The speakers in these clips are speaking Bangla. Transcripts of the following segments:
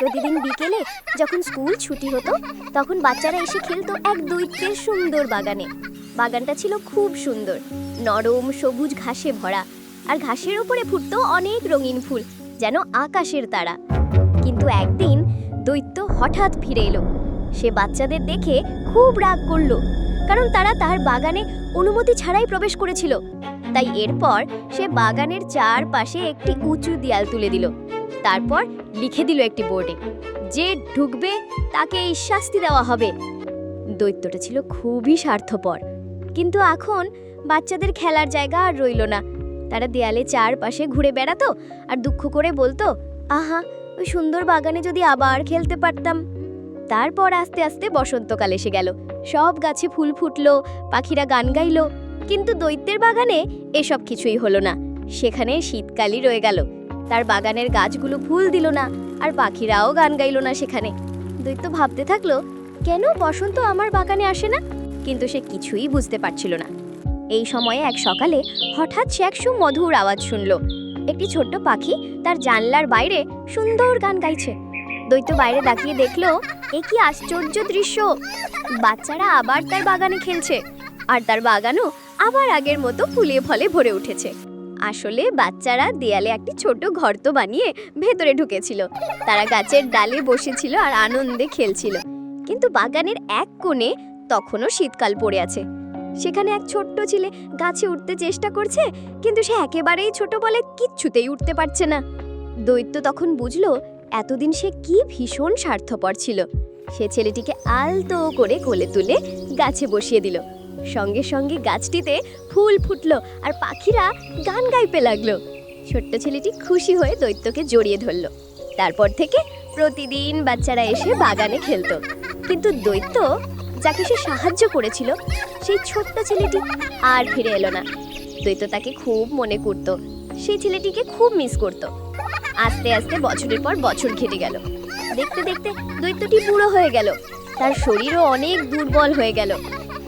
প্রতিদিন বিকেলে যখন স্কুল ছুটি হতো তখন বাচ্চারা এসে খেলতো এক দৈত্যের সুন্দর বাগানে। বাগানটা ছিল খুব সুন্দর, নরম সবুজ ঘাসে ভরা, আর ঘাসের উপরে ফুটতো অনেক রঙিন ফুল, যেন আকাশের তারা। কিন্তু একদিন দৈত্য হঠাৎ ফিরে এলো। সে বাচ্চাদের দেখে খুব রাগ করলো, কারণ তারা তার বাগানে অনুমতি ছাড়াই প্রবেশ করেছিল। তাই এরপর সে বাগানের চারপাশে একটি উঁচু দেয়াল তুলে দিল। তারপর লিখে দিল একটি বোর্ডে, যে ঢুকবে তাকে এই শাস্তি দেওয়া হবে। দৈত্যটা ছিল খুবই স্বার্থপর, কিন্তু এখন বাচ্চাদের খেলার জায়গা আর রইল না। তারা দেয়ালে চারপাশে ঘুরে বেড়াতো আর দুঃখ করে বলতো, আহা, ওই সুন্দর বাগানে যদি আবার খেলতে পারতাম। তারপর আস্তে আস্তে বসন্তকাল এসে গেল। সব গাছে ফুল ফুটলো, পাখিরা গান গাইল, কিন্তু দৈত্যের বাগানে এসব কিছুই হলো না। সেখানে শীতকালই রয়ে গেল। তার বাগানের গাছগুলো ফুল দিল না, আর পাখিরাও গান গাইল না সেখানে। দৈত্য ভাবতে থাকলো, কেন বসন্ত আমার বাগানে আসে না? কিন্তু সে কিছুই বুঝতে পারছিল না। এই সময়ে এক সকালে হঠাৎ সে এক সুমধুর আওয়াজ শুনল। একটি ছোট্ট পাখি তার জানলার বাইরে সুন্দর গান গাইছে। দৈত্য বাইরে তাকিয়ে দেখলো, এ কি আশ্চর্য দৃশ্য! বাচ্চারা আবার তার বাগানে খেলছে, আর তার বাগানও আবার আগের মতো ফুলে ফলে ভরে উঠেছে। আসলে বাচ্চারা দেয়ালে একটি ছোট গর্ত বানিয়ে ভেতরে ঢুকেছিল। তারা গাছের ডালে বসেছিল আর আনন্দে খেলছিল। কিন্তু বাগানের এক কোণে তখনও শীতকাল পড়ে আছে। সেখানে এক ছোট্ট ছেলে গাছে উঠতে চেষ্টা করছে, কিন্তু সে একেবারেই ছোট বলে কিচ্ছুতেই উঠতে পারছে না। দৈত্য তখন বুঝলো, এতদিন সে কি ভীষণ স্বার্থপর ছিল। সে ছেলেটিকে আলতো করে কোলে তুলে গাছে বসিয়ে দিল। সঙ্গে সঙ্গে গাছটিতে ফুল ফুটলো আর পাখিরা গান গাইতে লাগলো। ছোট্ট ছেলেটি খুশি হয়ে দৈত্যকে জড়িয়ে ধরল। তারপর থেকে প্রতিদিন বাচ্চারা এসে বাগানে খেলতো। কিন্তু দৈত্য যাকে সে সাহায্য করেছিল, সেই ছোট্ট ছেলেটি আর ফিরে এলো না। দৈত্য তাকে খুব মনে করত, সেই ছেলেটিকে খুব মিস করত। আস্তে আস্তে বছরের পর বছর কেটে গেল। দেখতে দেখতে দৈত্যটি বুড়ো হয়ে গেল। তার শরীরও অনেক দুর্বল হয়ে গেল।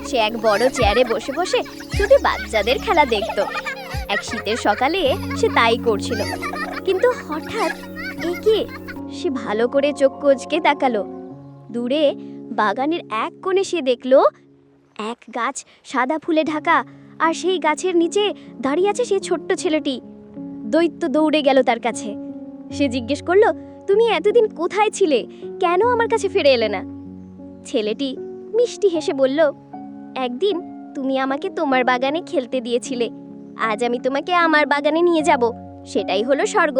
সে এক বড় চেয়ারে বসে বসে শুধু বাচ্চাদের খেলা দেখত। এক শীতের সকালে সে তাই করছিল। কিন্তু হঠাৎ একে সে ভালো করে চোখ কচকে তাকালো। দূরে বাগানের এক কোণে সে দেখলো এক গাছ সাদা ফুলে ঢাকা, আর সেই গাছের নিচে দাঁড়িয়ে আছে সে ছোট্ট ছেলেটি। দৈত্য দৌড়ে গেল তার কাছে। সে জিজ্ঞেস করলো, তুমি এতদিন কোথায় ছিলে? কেন আমার কাছে ফিরে এলে না? ছেলেটি মিষ্টি হেসে বলল, একদিন তুমি আমাকে তোমার বাগানে খেলতে দিয়েছিলে, আজ আমি তোমাকে আমার বাগানে নিয়ে যাব। সেটাই হলো স্বর্গ।